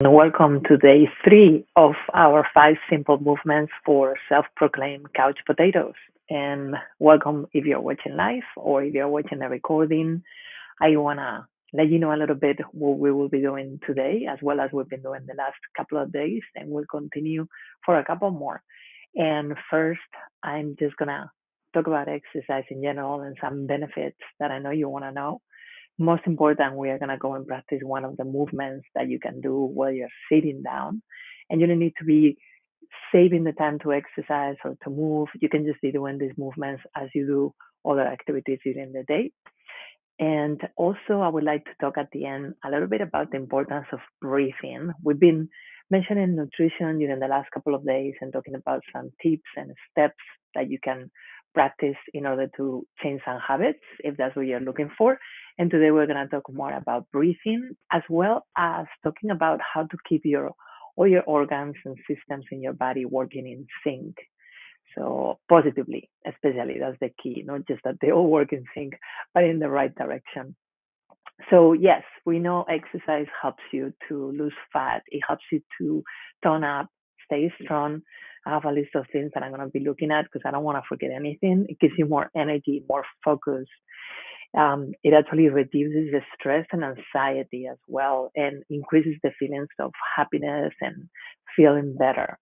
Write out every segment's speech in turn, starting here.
Welcome to day 3 of our 5 simple movements for self-proclaimed couch potatoes. And welcome if you're watching live or if you're watching the recording. I want to let you know a little bit what we will be doing today, as well as we've been doing the last couple of days, and we'll continue for a couple more. And first, I'm just going to talk about exercise in general and some benefits that I know you want to know. Most important, we are going to go and practice one of the movements that you can do while you're sitting down. And you don't need to be saving the time to exercise or to move. You can just be doing these movements as you do other activities during the day. And also, I would like to talk at the end a little bit about the importance of breathing. We've been mentioning nutrition during the last couple of days and talking about some tips and steps that you can practice in order to change some habits if that's what you're looking for. And today we're going to talk more about breathing as well as talking about how to keep all your organs and systems in your body working in sync. So positively, especially, that's the key, not just that they all work in sync, but in the right direction. So yes, we know exercise helps you to lose fat. It helps you to tone up, stay strong. I have a list of things that I'm going to be looking at because I don't want to forget anything. It gives you more energy, more focus. It actually reduces the stress and anxiety as well and increases the feelings of happiness and feeling better.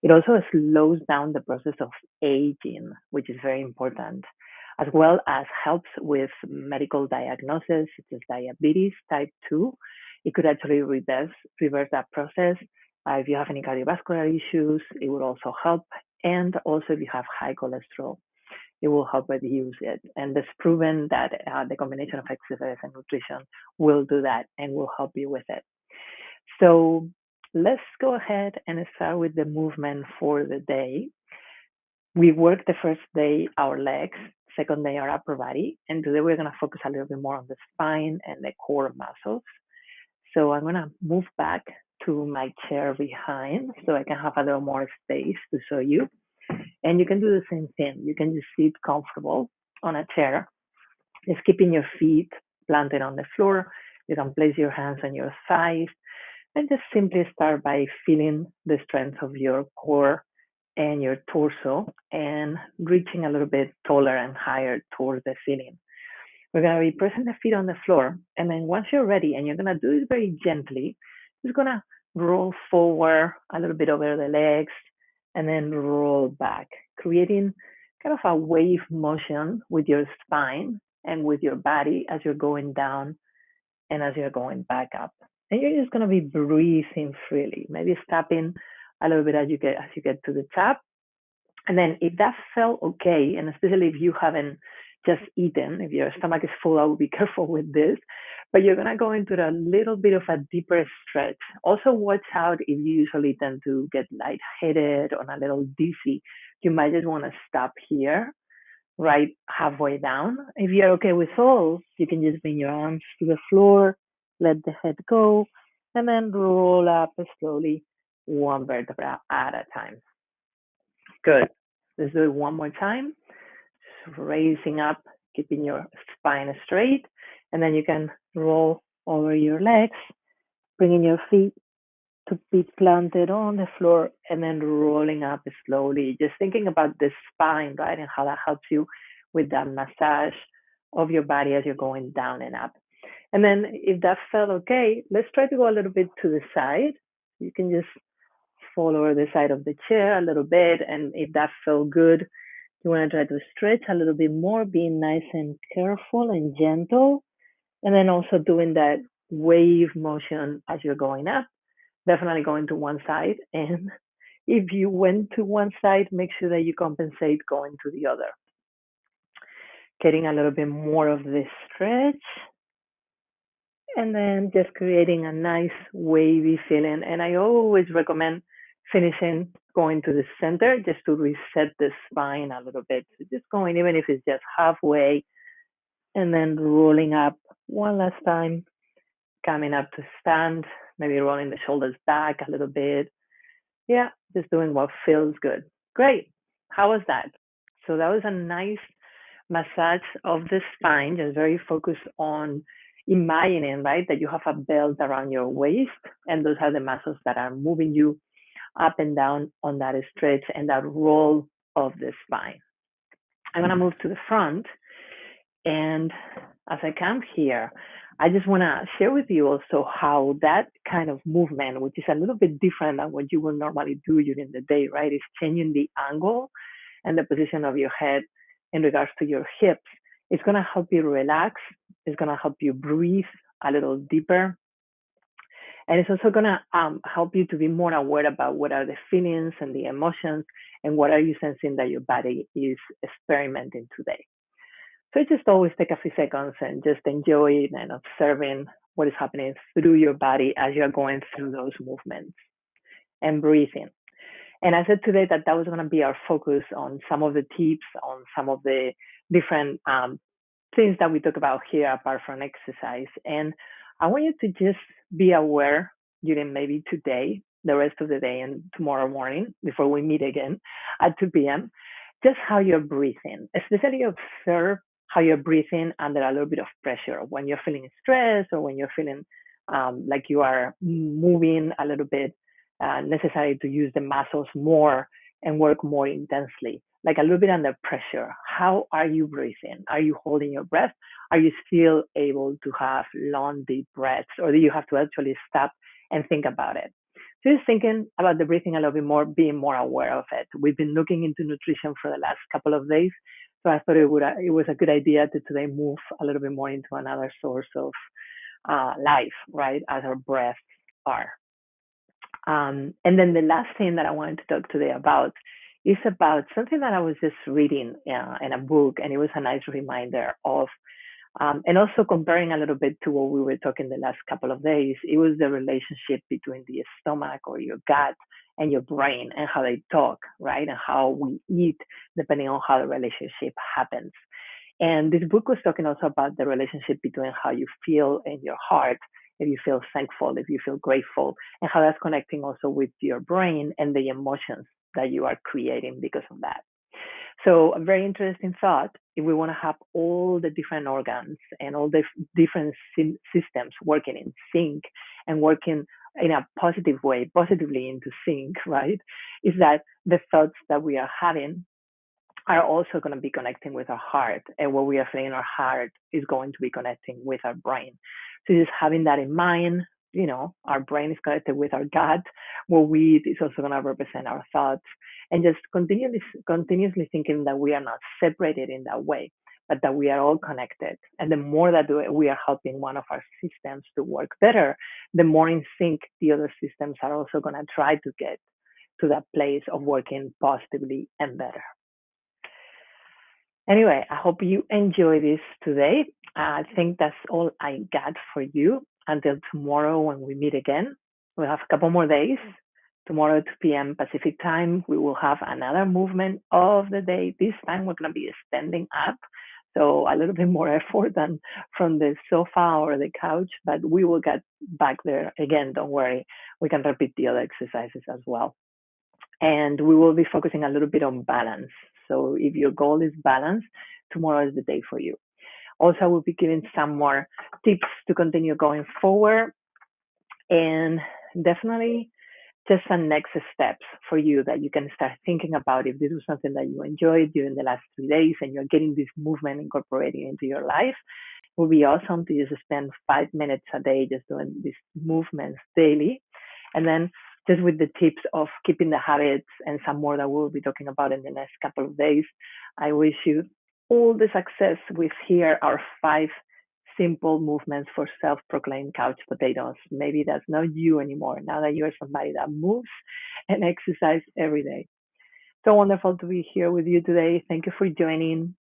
It also slows down the process of aging, which is very important, as well as helps with medical diagnosis such as diabetes type 2. It could actually reverse that process. If you have any cardiovascular issues, it would also help. And also if you have high cholesterol, it will help reduce it. And it's proven that the combination of exercise and nutrition will do that and will help you with it. So let's go ahead and start with the movement for the day. We worked the first day our legs, second day our upper body, and today we're going to focus a little bit more on the spine and the core muscles. So I'm going to move back to my chair behind so I can have a little more space to show you. And you can do the same thing. You can just sit comfortable on a chair, just keeping your feet planted on the floor. You can place your hands on your thighs and just simply start by feeling the strength of your core and your torso and reaching a little bit taller and higher towards the ceiling. We're going to be pressing the feet on the floor. And then once you're ready, and you're going to do it very gently, you're going to roll forward a little bit over the legs and then roll back, creating kind of a wave motion with your spine and with your body as you're going down and as you're going back up. And you're just going to be breathing freely, maybe stopping a little bit as you get to the top. And then if that felt okay, and especially if you haven't just eaten, if your stomach is full, I would be careful with this. But you're going to go into a little bit of a deeper stretch. Also, watch out if you usually tend to get lightheaded or a little dizzy. You might just want to stop here, right halfway down. If you're okay with all, you can just bring your arms to the floor, let the head go, and then roll up slowly, one vertebra at a time. Good. Let's do it one more time. Raising up, keeping your spine straight, and then you can roll over your legs, bringing your feet to be planted on the floor, and then rolling up slowly. Just thinking about the spine, right, and how that helps you with that massage of your body as you're going down and up. And then if that felt okay, let's try to go a little bit to the side. You can just fall over the side of the chair a little bit, and if that felt good, you want to try to stretch a little bit more, being nice and careful and gentle, and then also doing that wave motion as you're going up, definitely going to one side. And if you went to one side, make sure that you compensate going to the other. Getting a little bit more of this stretch, and then just creating a nice wavy feeling. And I always recommend finishing going to the center just to reset the spine a little bit. So just going, even if it's just halfway, and then rolling up one last time, coming up to stand, maybe rolling the shoulders back a little bit. Yeah, just doing what feels good. Great. How was that? So that was a nice massage of the spine, just very focused on imagining, right, that you have a belt around your waist, and those are the muscles that are moving you up and down on that stretch and that roll of the spine. I'm going to move to the front. And as I come here, I just want to share with you also how that kind of movement, which is a little bit different than what you will normally do during the day, right? Is changing the angle and the position of your head in regards to your hips. It's going to help you relax. It's going to help you breathe a little deeper. And it's also going to help you to be more aware about what are the feelings and the emotions and what are you sensing that your body is experimenting today. So just always take a few seconds and just enjoy it and observing what is happening through your body as you're going through those movements and breathing. And I said today that that was going to be our focus on some of the tips, on some of the different things that we talk about here apart from exercise. And I want you to just be aware during maybe today, the rest of the day, and tomorrow morning before we meet again at 2 p.m., just how you're breathing, especially observe how you're breathing under a little bit of pressure when you're feeling stressed or when you're feeling like you are moving a little bit, necessary to use the muscles more and work more intensely, like a little bit under pressure. How are you breathing? Are you holding your breath? Are you still able to have long, deep breaths, or do you have to actually stop and think about it? So just thinking about the breathing a little bit more, being more aware of it. We've been looking into nutrition for the last couple of days, so I thought it was a good idea to today move a little bit more into another source of life, right, as our breaths are. And then the last thing that I wanted to talk today about is about something that I was just reading in a book, and it was a nice reminder of, and also comparing a little bit to what we were talking the last couple of days. It was the relationship between the stomach or your gut and your brain and how they talk, right? And how we eat depending on how the relationship happens. And this book was talking also about the relationship between how you feel in your heart, if you feel thankful, if you feel grateful, and how that's connecting also with your brain and the emotions that you are creating because of that. So, a very interesting thought. If we want to have all the different organs and all the different systems working in sync and working in a positive way, positively into sync, right? Is that the thoughts that we are having are also going to be connecting with our heart, and what we are feeling in our heart is going to be connecting with our brain. So just having that in mind, our brain is connected with our gut. What we eat is also going to represent our thoughts, and just continuously thinking that we are not separated in that way, but that we are all connected. And the more that we are helping one of our systems to work better, the more in sync the other systems are also going to try to get to that place of working positively and better. Anyway, I hope you enjoy this today. I think that's all I got for you. Until tomorrow when we meet again. We'll have a couple more days. Tomorrow at 2 p.m. Pacific time, we will have another movement of the day. This time we're going to be standing up. So a little bit more effort than from the sofa or the couch, but we will get back there again. Don't worry. We can repeat the other exercises as well. And we will be focusing a little bit on balance. So if your goal is balance, tomorrow is the day for you. Also, we'll be giving some more tips to continue going forward, and definitely just some next steps for you that you can start thinking about. If this was something that you enjoyed during the last 3 days and you're getting this movement incorporated into your life, it would be awesome to just spend 5 minutes a day just doing these movements daily. And then just with the tips of keeping the habits and some more that we'll be talking about in the next couple of days, I wish you all the success with here our 5 simple movements for self-proclaimed couch potatoes. Maybe that's not you anymore now that you're somebody that moves and exercise every day. So wonderful to be here with you today. Thank you for joining.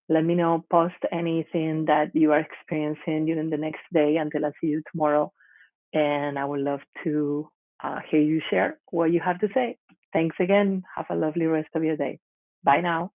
Let me know, post anything that you are experiencing during the next day until I see you tomorrow. And I would love to hear you share what you have to say. Thanks again. Have a lovely rest of your day. Bye now.